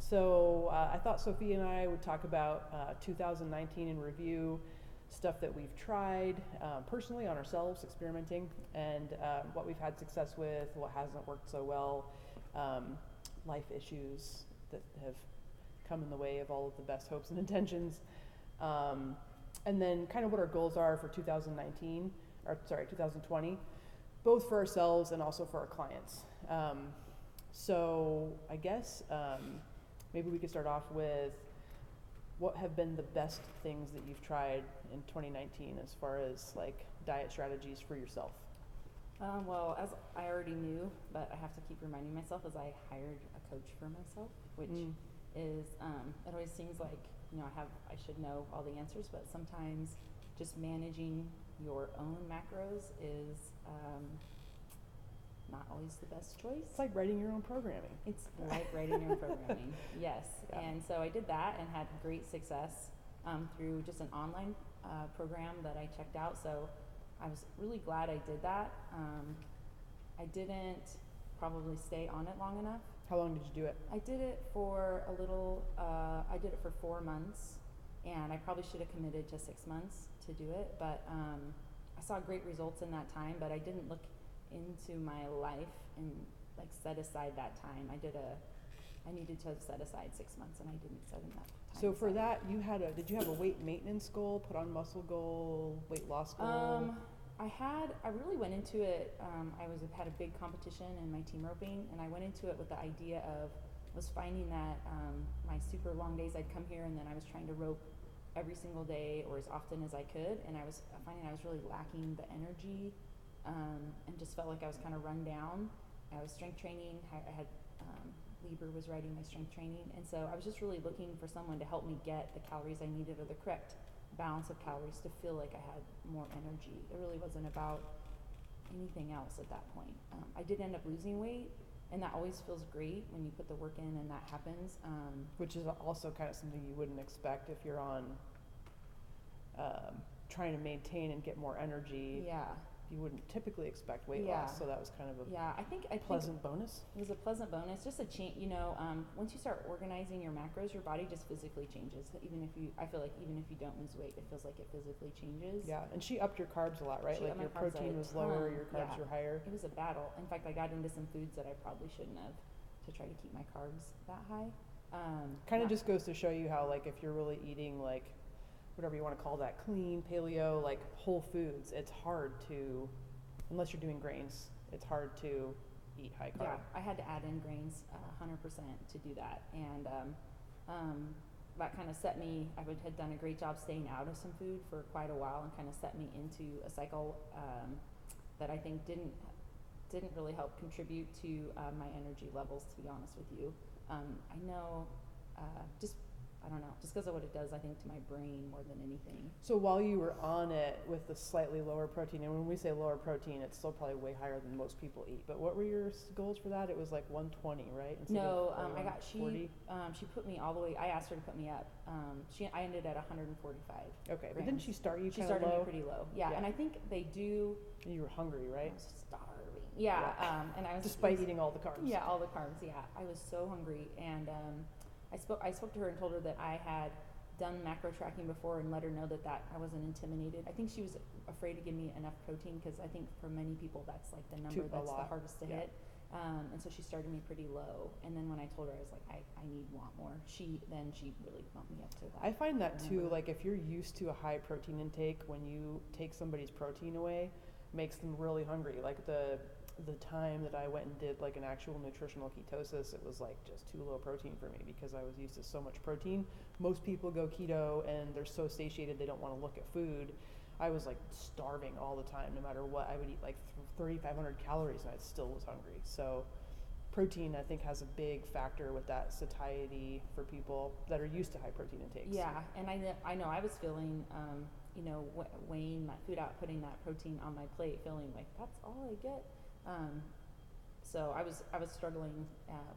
So I thought Sophia and I would talk about 2019 in review, stuff that we've tried personally on ourselves, experimenting, and what we've had success with, what hasn't worked so well, life issues that have come in the way of all of the best hopes and intentions, and then kind of what our goals are for 2020, both for ourselves and also for our clients. So I guess maybe we could start off with what have been the best things that you've tried in 2019 as far as like diet strategies for yourself. Well, as I already knew, but I have to keep reminding myself, is I hired a coach for myself, which is, it always seems like, I should know all the answers, but sometimes just managing your own macros is not always the best choice. It's like writing your own programming. It's like writing your own programming, yes. Yeah. And so I did that and had great success through just an online program that I checked out. So I was really glad I did that. I didn't probably stay on it long enough. How long did you do it? I did it for a little, I did it for 4 months, and I probably should have committed to 6 months to do it, but I saw great results in that time, but I didn't look into my life and like set aside that time. I needed to set aside 6 months, and I didn't set enough time. So for that, did you have a weight maintenance goal, put on muscle goal, weight loss goal? I really went into it, had a big competition in my team roping, and I went into it with the idea of, was finding that my super long days, I'd come here and then I was trying to rope every single day or as often as I could, and I was finding I was really lacking the energy, and just felt like I was kind of run down. I was strength training, I had Lieber was writing my strength training, and so I was just really looking for someone to help me get the calories I needed or the correct balance of calories to feel like I had more energy. It really wasn't about anything else at that point. I did end up losing weight, and that always feels great when you put the work in and that happens. Which is also kind of something you wouldn't expect if you're on trying to maintain and get more energy. Yeah. You wouldn't typically expect weight loss, so that was kind of a pleasant bonus. It was a pleasant bonus, just a change. Once you start organizing your macros, your body just physically changes. I feel like even if you don't lose weight, it feels like it physically changes. Yeah, and she upped your carbs a lot, right? Like your protein was lower, your carbs were higher. It was a battle. In fact, I got into some foods that I probably shouldn't have to try to keep my carbs that high. Kind of just goes to show you how, like, if you're really eating like whatever you want to call that, clean, paleo, like whole foods, it's hard to, unless you're doing grains, it's hard to eat high carb. Yeah, I had to add in grains 100% to do that. And that kind of set me, had done a great job staying out of some food for quite a while and kind of set me into a cycle that I think didn't really help contribute to my energy levels, to be honest with you. I know, I don't know, just because of what it does, I think, to my brain more than anything. So while you were on it with the slightly lower protein, and when we say lower protein, it's still probably way higher than most people eat, but what were your goals for that? It was like 120, right? No, she put me all the way, I asked her to put me up. I ended at 145 Okay, grams. But didn't she start you She kind of low? started me pretty low, yeah, and I think they do. You were hungry, right? I was starving. Yeah. And I was despite eating all the carbs. Yeah, all the carbs. Yeah, I was so hungry, and I spoke to her and told her that I had done macro tracking before and let her know that I wasn't intimidated. I think she was afraid to give me enough protein because I think for many people that's like the number that's the hardest to hit. And so she started me pretty low, and then when I told her, I was like, I want more. She really bumped me up to that. I find that too, like if you're used to a high protein intake, when you take somebody's protein away, makes them really hungry. Like the time that I went and did like an actual nutritional ketosis, it was like just too low protein for me because I was used to so much protein. Most people go keto and they're so satiated they don't want to look at food. I was like starving all the time, no matter what. I would eat like 3,500 calories and I still was hungry. So protein, I think, has a big factor with that satiety for people that are used to high protein intakes. Yeah, and I know I was feeling, weighing my food out, putting that protein on my plate, feeling like that's all I get. So I was struggling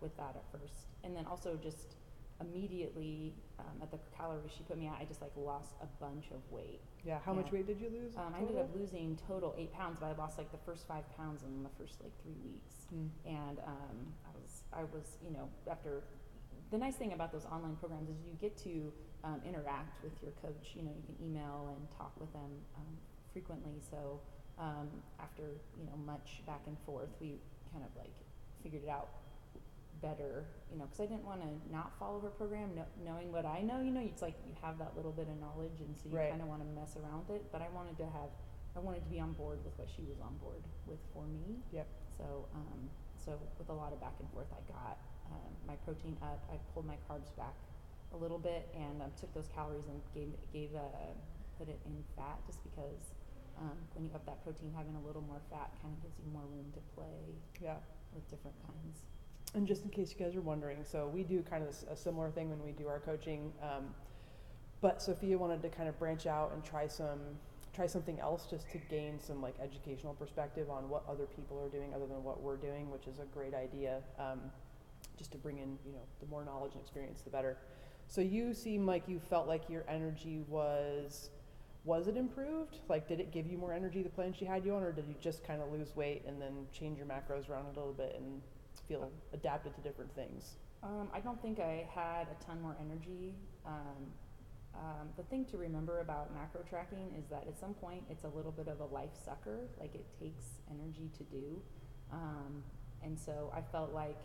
with that at first, and then also just immediately at the calories she put me at, I just like lost a bunch of weight. Yeah, how much weight did you lose? I ended up losing total 8 pounds, but I lost like the first 5 pounds in the first like 3 weeks. And I was after the nice thing about those online programs is you get to interact with your coach. You know, you can email and talk with them frequently. So after, you know, much back and forth, we kind of like figured it out better, you know, because I didn't want to not follow her program, knowing what I know. You know, it's like you have that little bit of knowledge, and so you kind of want to mess around it. But I wanted to be on board with what she was on board with for me. Yep. So so with a lot of back and forth, I got my protein up. I pulled my carbs back a little bit, and took those calories and put it in fat, just because when you up that protein, having a little more fat kind of gives you more room to play. Yeah. With different kinds. And just in case you guys are wondering, so we do kind of a similar thing when we do our coaching, but Sophia wanted to kind of branch out and try something else, just to gain some like educational perspective on what other people are doing other than what we're doing, which is a great idea, just to bring in, you know, the more knowledge and experience, the better. So you seem like you felt like your energy was it improved? Like, did it give you more energy, the plan she had you on, or did you just kind of lose weight and then change your macros around a little bit and feel adapted to different things? I don't think I had a ton more energy. The thing to remember about macro tracking is that at some point it's a little bit of a life sucker. Like, it takes energy to do. And so I felt like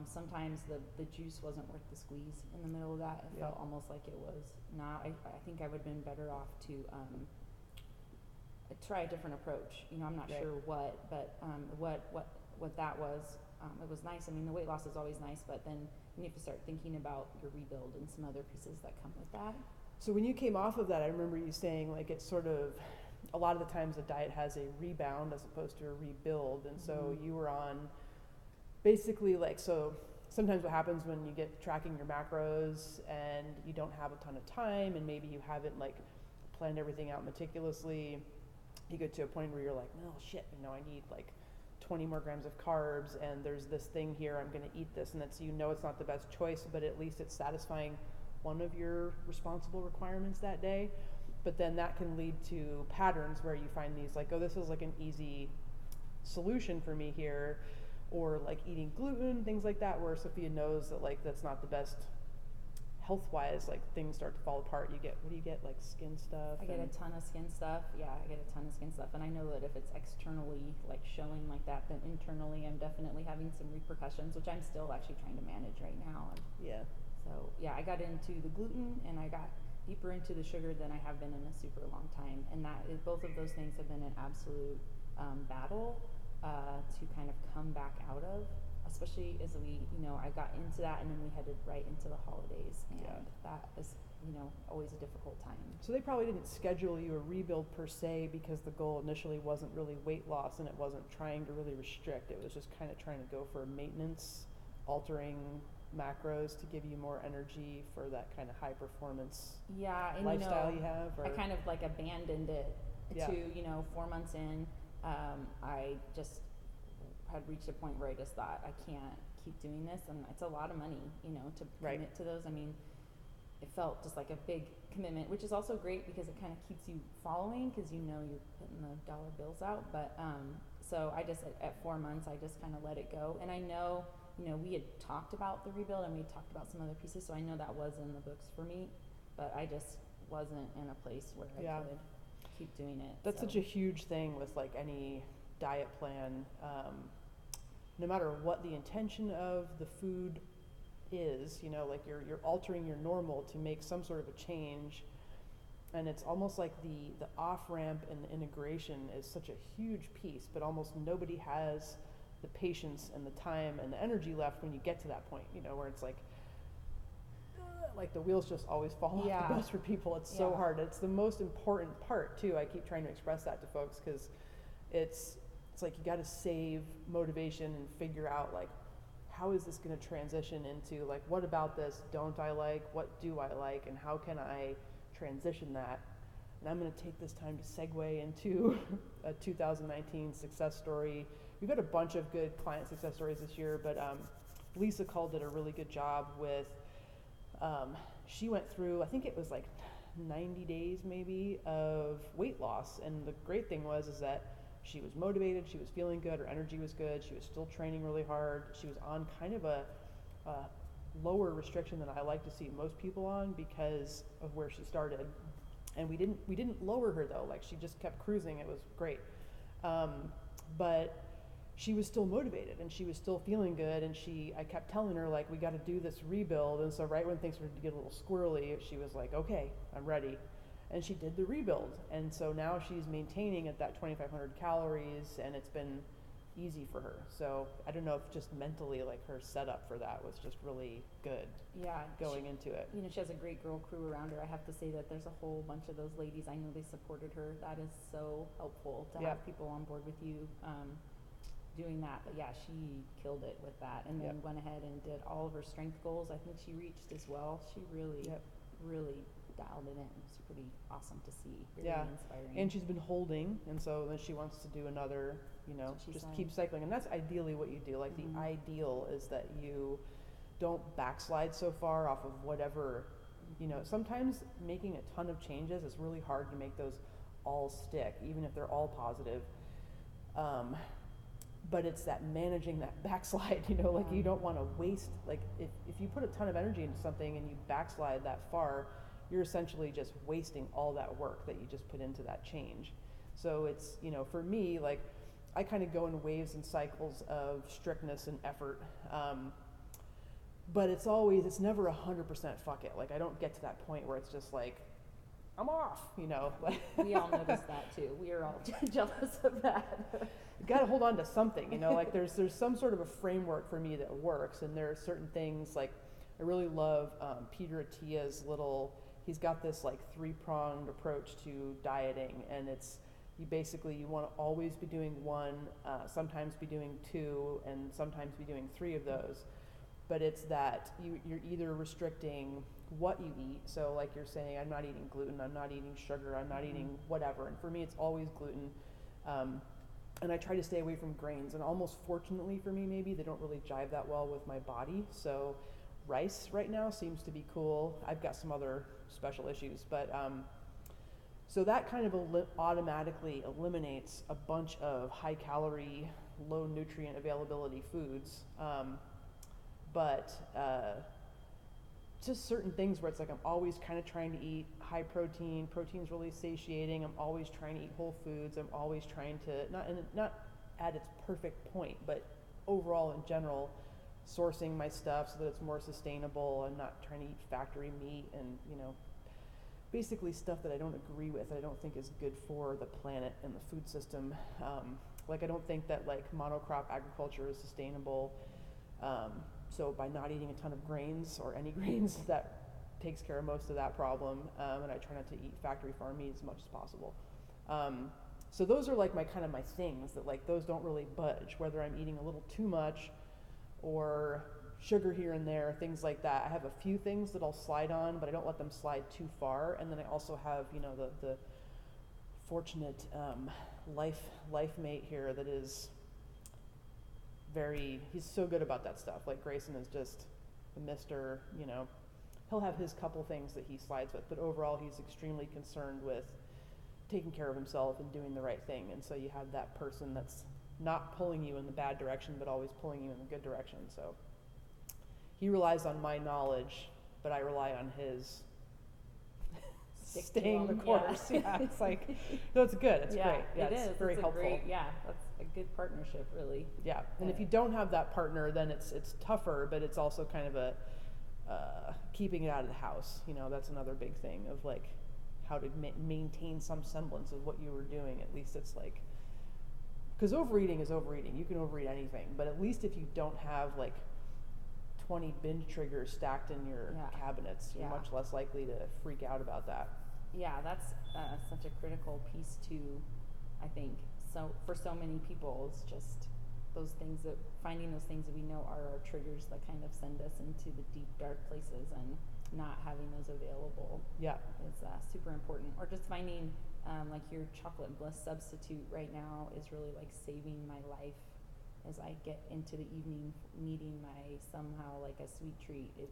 sometimes the juice wasn't worth the squeeze in the middle of that. It felt almost like it was not. I think I would have been better off to try a different approach. You know, I'm not sure what, but what that was. It was nice. I mean, the weight loss is always nice, but then you have to start thinking about your rebuild and some other pieces that come with that. So when you came off of that, I remember you saying, like, it's sort of, a lot of the times a diet has a rebound as opposed to a rebuild. And so you were on basically, like, so sometimes what happens when you get tracking your macros and you don't have a ton of time, and maybe you haven't like planned everything out meticulously, you get to a point where you're like, oh shit, you know, I need like 20 more grams of carbs, and there's this thing here, I'm going to eat this, and that's, you know, it's not the best choice, but at least it's satisfying one of your responsible requirements that day. But then that can lead to patterns where you find these like, oh, this is like an easy solution for me here, or like eating gluten, things like that, where Sophia knows that like that's not the best health-wise. Like, things start to fall apart. What do you get, like skin stuff? I get a ton of skin stuff. Yeah, I get a ton of skin stuff, and I know that if it's externally like showing like that, then internally I'm definitely having some repercussions, which I'm still actually trying to manage right now. Yeah. So yeah, I got into the gluten, and I got deeper into the sugar than I have been in a super long time, and both of those things have been an absolute battle to kind of come back out of, especially as we, you know, I got into that, and then we headed right into the holidays, and that is, you know, always a difficult time. So they probably didn't schedule you a rebuild per se, because the goal initially wasn't really weight loss, and it wasn't trying to really restrict. It was just kind of trying to go for maintenance, altering macros to give you more energy for that kind of high performance and lifestyle, you know, you have. Or? I kind of like abandoned it to, you know, 4 months in. I just had reached a point where I just thought, I can't keep doing this, and it's a lot of money, you know, to commit to those. I mean, it felt just like a big commitment, which is also great because it kind of keeps you following, because you know you're putting the dollar bills out. But so I just, at 4 months, I just kind of let it go. And I know, you know, we had talked about the rebuild, and we had talked about some other pieces, so I know that was in the books for me, but I just wasn't in a place where I could keep doing it. That's such a huge thing with like any diet plan. No matter what the intention of the food is, you know, like you're altering your normal to make some sort of a change, and it's almost like the off-ramp and the integration is such a huge piece, but almost nobody has the patience and the time and the energy left when you get to that point, you know, where it's like the wheels just always fall off the bus for people. It's so hard. It's the most important part too. I keep trying to express that to folks, because it's like you got to save motivation and figure out like, how is this going to transition into, like, what about this don't I like, what do I like, and how can I transition that? And I'm going to take this time to segue into a 2019 success story. We've had a bunch of good client success stories this year, but Lisa Cull did a really good job with, she went through, I think it was like 90 days maybe of weight loss. And the great thing was that she was motivated, she was feeling good, her energy was good, she was still training really hard, she was on kind of a lower restriction than I like to see most people on because of where she started. And we didn't lower her though. Like she just kept cruising. It was great. But she was still motivated and she was still feeling good. And I kept telling her like, we got to do this rebuild. And so right when things started to get a little squirrely, she was like, okay, I'm ready. And she did the rebuild. And so now she's maintaining at that 2,500 calories and it's been easy for her. So I don't know if just mentally like her setup for that was just really good. Yeah, going into it. You know, she has a great girl crew around her. I have to say that there's a whole bunch of those ladies. I know they supported her. That is so helpful to have people on board with you doing that. But yeah, she killed it with that, and then went ahead and did all of her strength goals. I think she reached as well. She really, really dialed it in. It's pretty awesome to see. Really inspiring. And she's been holding, and so then she wants to do another. You know, just keep cycling, and that's ideally what you do. Like the ideal is that you don't backslide so far off of whatever, you know, sometimes making a ton of changes is really hard to make those all stick, even if they're all positive. But it's that managing that backslide, you know, like you don't want to waste, like if you put a ton of energy into something and you backslide that far, you're essentially just wasting all that work that you just put into that change. So it's, you know, for me, like I kind of go in waves and cycles of strictness and effort. But it's never 100% fuck it. Like I don't get to that point where it's just like, I'm off, you know. We all notice that too. We are all jealous of that. You got to hold on to something, you know, like there's some sort of a framework for me that works. And there are certain things like, I really love Peter Attia's he's got this like 3-pronged approach to dieting. And it's, you want to always be doing one, sometimes be doing 2, and sometimes be doing 3 of those. But it's that you're either restricting what you eat. So like you're saying, I'm not eating gluten, I'm not eating sugar, I'm not eating whatever. And for me, it's always gluten. And I try to stay away from grains. And almost fortunately for me, maybe, they don't really jive that well with my body. So rice right now seems to be cool. I've got some other special issues. But so that kind of automatically eliminates a bunch of high calorie, low nutrient availability foods. But just certain things where it's like I'm always kind of trying to eat high protein. Protein's really satiating. I'm always trying to eat whole foods. I'm always trying to, not at its perfect point, but overall in general, sourcing my stuff so that it's more sustainable. I'm not trying to eat factory meat and, you know, basically stuff that I don't agree with, that I don't think is good for the planet and the food system. Like I don't think that like monocrop agriculture is sustainable. So by not eating a ton of grains or any grains, that takes care of most of that problem. And I try not to eat factory farm meat as much as possible. So those are like my things that like those don't really budge, whether I'm eating a little too much or sugar here and there, things like that. I have a few things that I'll slide on, but I don't let them slide too far. And then I also have, you know, the fortunate life mate here that is he's so good about that stuff. Like Grayson is just a Mr., you know, he'll have his couple things that he slides with, but overall he's extremely concerned with taking care of himself and doing the right thing. And so you have that person that's not pulling you in the bad direction, but always pulling you in the good direction. So he relies on my knowledge, but I rely on his staying the course. Yeah, it's like, no, it's good. It's great. Yeah, it's very helpful. That's a good partnership, really. Yeah, and if you don't have that partner, then it's tougher, but it's also kind of a keeping it out of the house. You know, that's another big thing of like how to maintain some semblance of what you were doing. At least it's like, because overeating is overeating. You can overeat anything, but at least if you don't have like 20 binge triggers stacked in your cabinets, you're much less likely to freak out about that. Yeah, that's such a critical piece to, I think, so for so many people, it's just finding those things that we know are our triggers that kind of send us into the deep, dark places, and not having those available is super important. Or just finding like your chocolate bliss substitute right now is really like saving my life. As I get into the evening needing my somehow like a sweet treat, it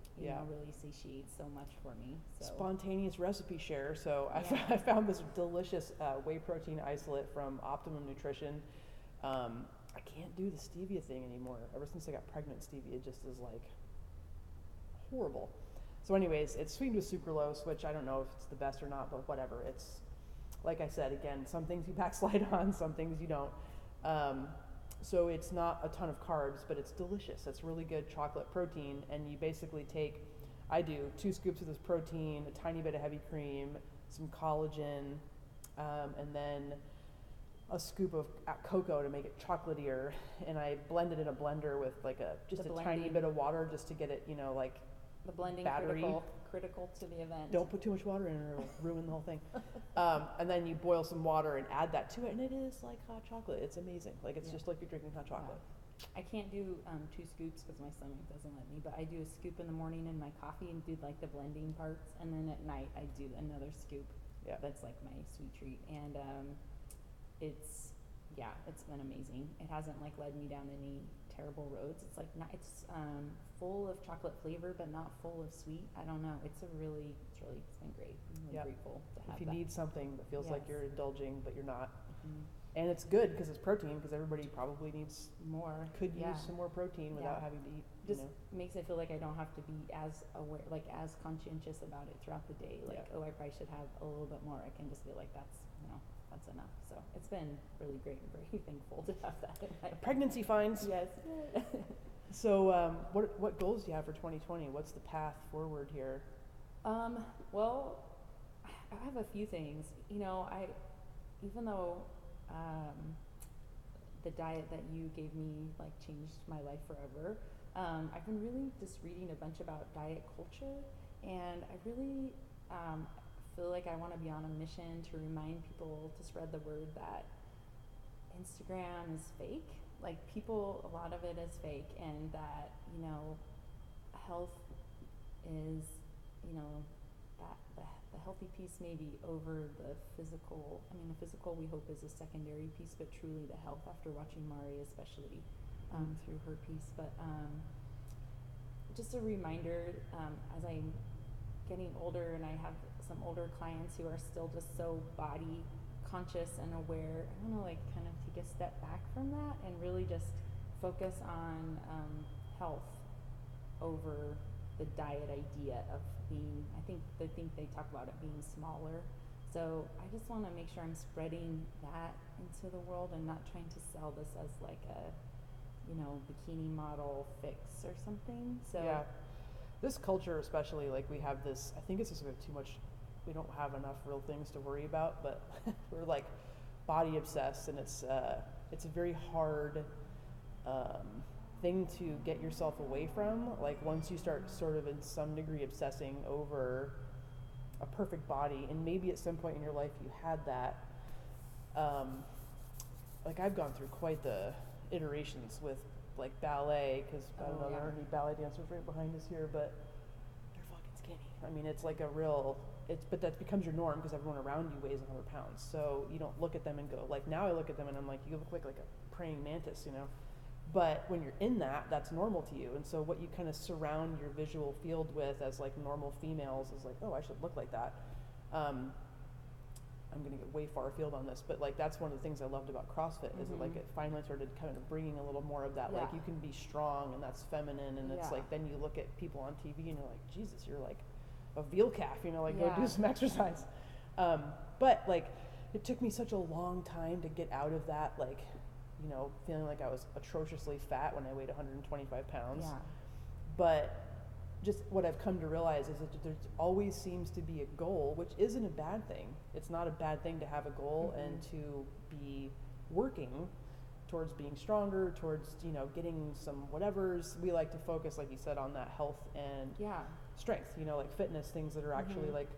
really satiates so much for me. So. Spontaneous recipe share. So I found this delicious whey protein isolate from Optimum Nutrition. I can't do the stevia thing anymore. Ever since I got pregnant, stevia just is like, horrible. So anyways, it's sweetened with sucralose, which I don't know if it's the best or not, but whatever. It's, like I said, again, some things you backslide on, some things you don't. So it's not a ton of carbs, but it's delicious. It's really good chocolate protein, and you basically take, I do 2 scoops of this protein, a tiny bit of heavy cream, some collagen, and then a scoop of cocoa to make it chocolatier, and I blend it in a blender with like just a tiny bit of water just to get it, like the blending battery. Critical to the event. Don't put too much water in it or it'll ruin the whole thing. And then you boil some water and add that to it, and it is like hot chocolate. It's amazing. Like it's just like you're drinking hot chocolate. I can't do 2 scoops because my stomach doesn't let me, but I do a scoop in the morning in my coffee and do like the blending parts, and then at night I do another scoop. Yeah. That's like my sweet treat, and it's been amazing. It hasn't like led me down any terrible roads. It's like it's full of chocolate flavor, but not full of sweet. I don't know. It's been great. I'm really grateful to have If you that. need something that feels like you're indulging, but you're not. Mm-hmm. And it's good because it's protein, because everybody probably needs more. Could use some more protein without having to eat. Just makes it feel like I don't have to be as aware, like as conscientious about it throughout the day. Like, I probably should have a little bit more. I can just feel like that's enough. So it's been really great. I'm very thankful to have that in my pregnancy finds. Yes. So what goals do you have for 2020? What's the path forward here? Well, I have a few things. Even though the diet that you gave me like changed my life forever, I've been really just reading a bunch about diet culture, and I really feel like I want to be on a mission to remind people to spread the word that Instagram is fake. Like a lot of it is fake, and that health is that the healthy piece may be over the physical. I mean, the physical we hope is a secondary piece, but truly the health, after watching Mari especially through her piece. But just a reminder, as I'm getting older and I have some older clients who are still just so body conscious and aware, I want to like kind of take a step back from that and really just focus on health over the diet idea of being, I think they talk about it being smaller. So I just want to make sure I'm spreading that into the world and not trying to sell this as like a, bikini model fix or something. So yeah, this culture especially, like we have this, I think it's just we have too much, we don't have enough real things to worry about, but we're like body obsessed, and it's a very hard thing to get yourself away from. Like once you start sort of in some degree obsessing over a perfect body, and maybe at some point in your life you had that, like I've gone through quite the iterations with like ballet, because I don't know, there aren't any ballet dancers right behind us here, but they're fucking skinny. I mean, it's like but that becomes your norm because everyone around you weighs 100 pounds. So you don't look at them and go, like now I look at them and I'm like, you look like a praying mantis, But when you're in that, that's normal to you. And so what you kind of surround your visual field with as like normal females is like, oh, I should look like that. I'm going to get way far afield on this, but like that's one of the things I loved about CrossFit is that like it finally started kind of bringing a little more of that, like you can be strong and that's feminine, and it's like then you look at people on TV and you're like, Jesus, you're like a veal calf, go do some exercise. But like it took me such a long time to get out of that, like feeling like I was atrociously fat when I weighed 125 pounds. Yeah. But just what I've come to realize is that there always seems to be a goal, which isn't a bad thing. It's not a bad thing to have a goal and to be working towards being stronger, towards, getting some whatevers. We like to focus, like you said, on that health and strength, like fitness, things that are actually like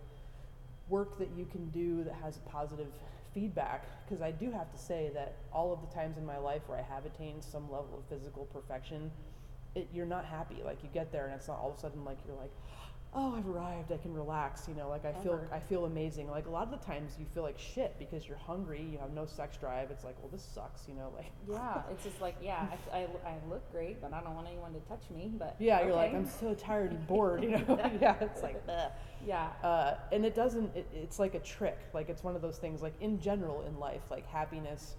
work that you can do that has a positive feedback. Because I do have to say that all of the times in my life where I have attained some level of physical perfection, you're not happy. Like you get there and it's not all of a sudden like you're like, oh, I've arrived, I can relax, like I feel amazing. Like a lot of the times you feel like shit because you're hungry, you have no sex drive. It's like, well, this sucks, like it's just like, I look great, but I don't want anyone to touch me. But you're like, I'm so tired and bored, it's like and it doesn't, it's like a trick. Like it's one of those things, like in general in life, like happiness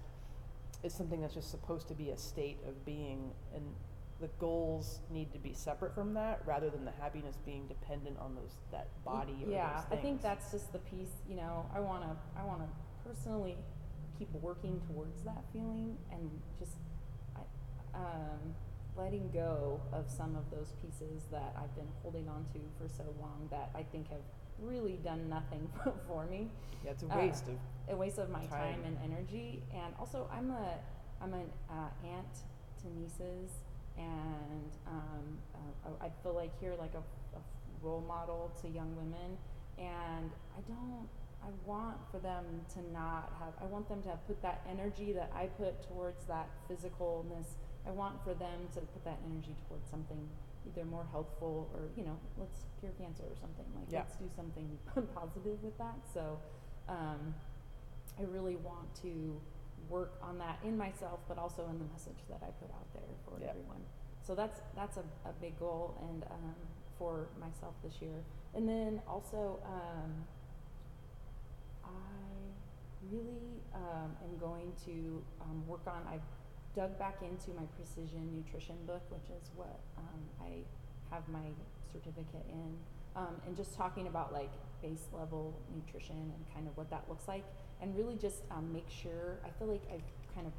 is something that's just supposed to be a state of being, and the goals need to be separate from that rather than the happiness being dependent on that body or yeah, those I things. think that's just the piece, you know, I want to personally keep working towards that feeling and just letting go of some of those pieces that I've been holding on to for so long that I think have really done nothing for me. Yeah, it's a waste of my time and energy. And also, I'm an aunt to nieces, and I feel like you're like a role model to young women, and I want for them to not have, I want them to have put that energy that I put towards that physicalness. I want for them to put that energy towards something either more healthful or, you know, let's cure cancer or something. Like, let's do something positive with that. So I really want to work on that in myself, but also in the message that I put out there for everyone. So that's a big goal, and for myself this year. And then also I really am going to work on, I've dug back into my precision nutrition book, which is what I have my certificate in, and just talking about like base level nutrition and kind of what that looks like, and really just make sure, I feel like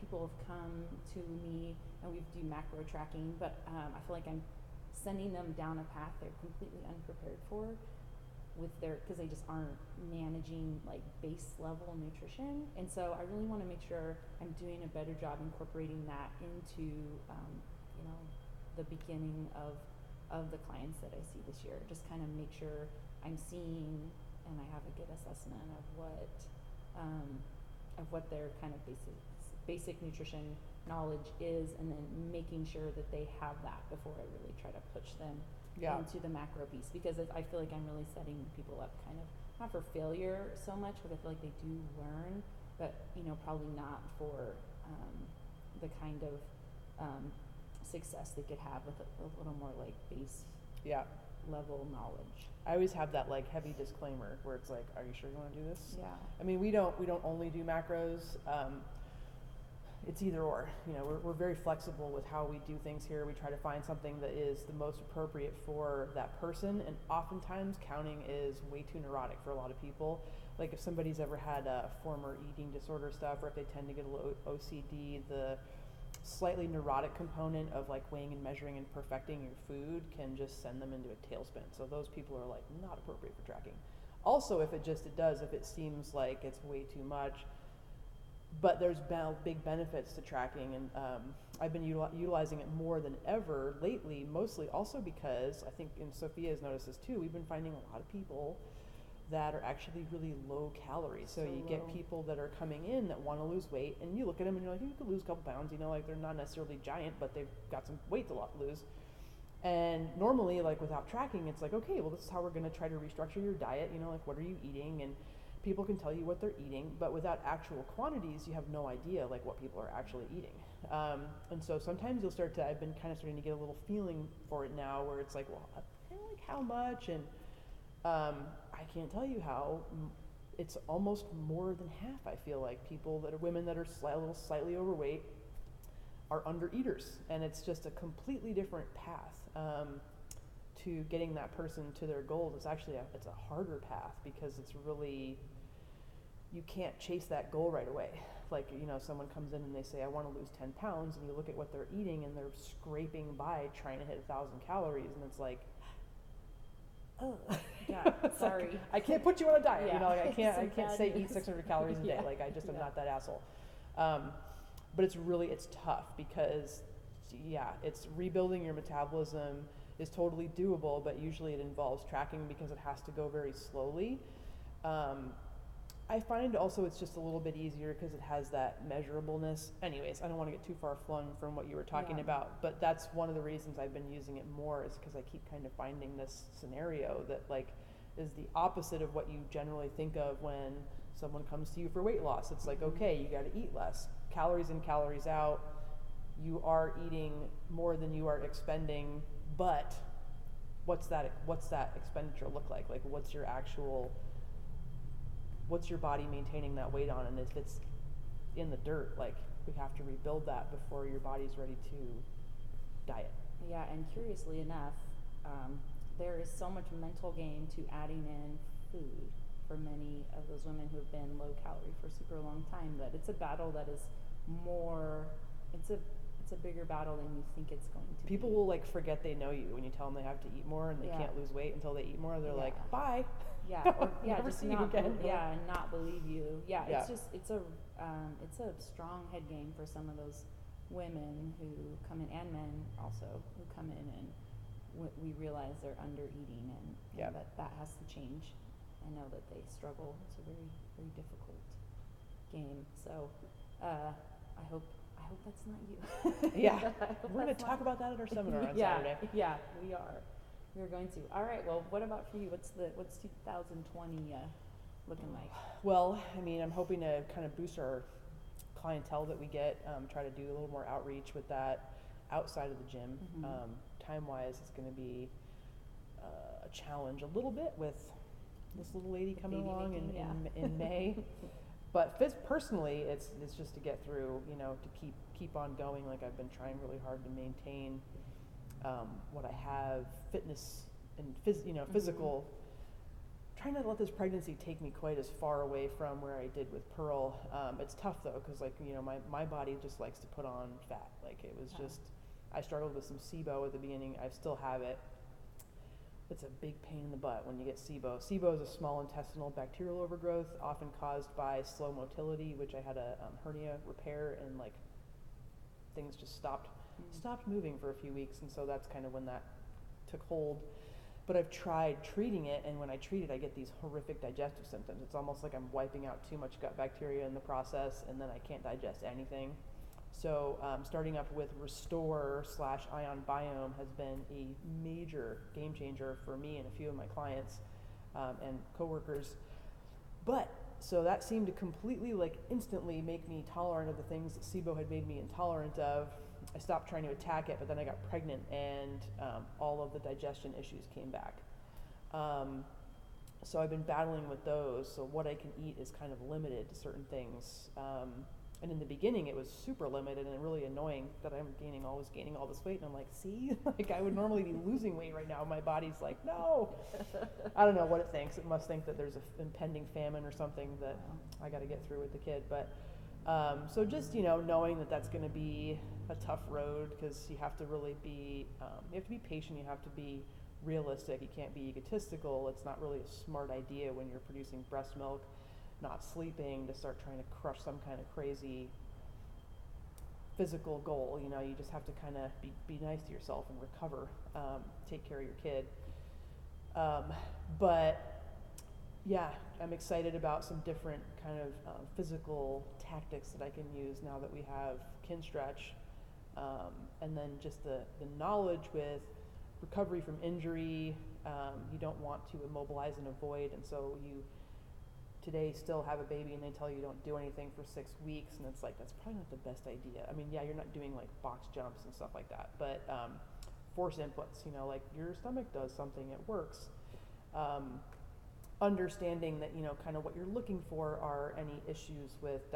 people have come to me and we do macro tracking, but I feel like I'm sending them down a path they're completely unprepared for because they just aren't managing like base level nutrition. And so I really want to make sure I'm doing a better job incorporating that into you know, the beginning of the clients that I see this year. Just kind of make sure I'm seeing and I have a good assessment of what their kind of basic nutrition knowledge is, and then making sure that they have that before I really try to push them into the macro piece, because I feel like I'm really setting people up kind of not for failure so much, because I feel like they do learn, but you know, probably not for the kind of success they could have with a little more like base level knowledge. I always have that like heavy disclaimer where it's like, are you sure you want to do this? Yeah. I mean, we don't only do macros. It's either or. You know, we're very flexible with how we do things here. We try to find something that is the most appropriate for that person, and oftentimes counting is way too neurotic for a lot of people. Like if somebody's ever had a former eating disorder stuff, or if they tend to get a little OCD, the slightly neurotic component of like weighing and measuring and perfecting your food can just send them into a tailspin. So those people are like not appropriate for tracking. Also, if it seems like it's way too much, but there's big benefits to tracking, and I've been utilizing it more than ever lately, mostly also because I think, and Sophia has noticed this too, we've been finding a lot of people that are actually really low calories. So you get people that are coming in that want to lose weight, and you look at them and you're like, you could lose a couple pounds, you know, like they're not necessarily giant, but they've got some weight to lose. And normally, like without tracking, it's like, okay, well, this is how we're going to try to restructure your diet, you know, like what are you eating? And people can tell you what they're eating, but without actual quantities, you have no idea like what people are actually eating. And so sometimes I've been kind of starting to get a little feeling for it now, where it's like, well, kind of like how much? And I can't tell you how. It's almost more than half, I feel like, women that are a little slightly overweight are under eaters, and it's just a completely different path to getting that person to their goals. It's actually it's a harder path, because it's really, you can't chase that goal right away. Like, you know, someone comes in and they say, I want to lose 10 pounds, and you look at what they're eating and they're scraping by trying to hit 1,000 calories, and it's like, oh, yeah, sorry. Like, I can't put you on a diet. Yeah. You know, like I can't say eat 600 calories a day. Yeah. Like I just am not that asshole. But it's tough, because it's rebuilding your metabolism is totally doable, but usually it involves tracking because it has to go very slowly. I find also it's just a little bit easier because it has that measurableness. Anyways, I don't want to get too far flung from what you were talking about, but that's one of the reasons I've been using it more, is because I keep kind of finding this scenario that like is the opposite of what you generally think of when someone comes to you for weight loss. It's like, okay, you got to eat less. Calories in, calories out. You are eating more than you are expending, but what's that expenditure look like? Like what's your body maintaining that weight on? And if it's in the dirt, like we have to rebuild that before your body's ready to diet. Yeah, and curiously enough, there is so much mental game to adding in food for many of those women who have been low calorie for a super long time, that it's a battle that is more, it's a bigger battle than you think it's going to People be. will like forget they know you when you tell them they have to eat more and they Yeah. can't lose weight until they eat more. They're Yeah. like, bye. Yeah, or yeah, Never just see you not again. yeah, and not believe you. Yeah, Yeah. it's just it's a strong head game for some of those women who come in, and men also who come in, and we realize they're under eating, and Yeah. that has to change. I know that they struggle. It's a very, very difficult game. So I hope that's not you. Yeah. I hope We're going to that's talk not- about that at our seminar on yeah, Saturday. Yeah, we are. We're going to. All right. Well, what about for you? What's 2020 looking like? Well, I mean, I'm hoping to kind of boost our clientele that we get, try to do a little more outreach with that outside of the gym. Mhm. Time-wise, it's going to be a challenge a little bit with this little lady coming Baby along making, in May. But personally, it's just to get through, you know, to keep on going. Like I've been trying really hard to maintain what I have, fitness and physical. Trying not to let this pregnancy take me quite as far away from where I did with Pearl. It's tough though, because like, you know, my body just likes to put on fat. Like it was just, I struggled with some SIBO at the beginning. I still have it. It's a big pain in the butt when you get SIBO. SIBO is a small intestinal bacterial overgrowth, often caused by slow motility, which I had a hernia repair, and like things just stopped moving for a few weeks, and so that's kind of when that took hold. But I've tried treating it, and when I treat it, I get these horrific digestive symptoms. It's almost like I'm wiping out too much gut bacteria in the process, and then I can't digest anything. So starting up with Restore/Ion Biome has been a major game changer for me and a few of my clients and coworkers. But so that seemed to completely, like, instantly make me tolerant of the things that SIBO had made me intolerant of. I stopped trying to attack it, but then I got pregnant, and all of the digestion issues came back. So I've been battling with those. So what I can eat is kind of limited to certain things. And in the beginning, it was super limited and really annoying that I'm always gaining all this weight. And I'm like, see, like I would normally be losing weight right now. My body's like, no. I don't know what it thinks. It must think that there's an impending famine or something that I got to get through with the kid. But so just, you know, knowing that that's going to be a tough road, because you have to really be, you have to be patient. You have to be realistic. You can't be egotistical. It's not really a smart idea when you're producing breast milk, not sleeping, to start trying to crush some kind of crazy physical goal. You know, you just have to kind of be nice to yourself and recover, take care of your kid. But yeah, I'm excited about some different kind of physical tactics that I can use now that we have Kinstretch, and then just the knowledge with recovery from injury. You don't want to immobilize and avoid, and so you today still have a baby and they tell you don't do anything for 6 weeks, and it's like, that's probably not the best idea. I mean, yeah, you're not doing like box jumps and stuff like that, but force inputs, you know, like your stomach does something, it works. Understanding that, you know, kind of what you're looking for are any issues with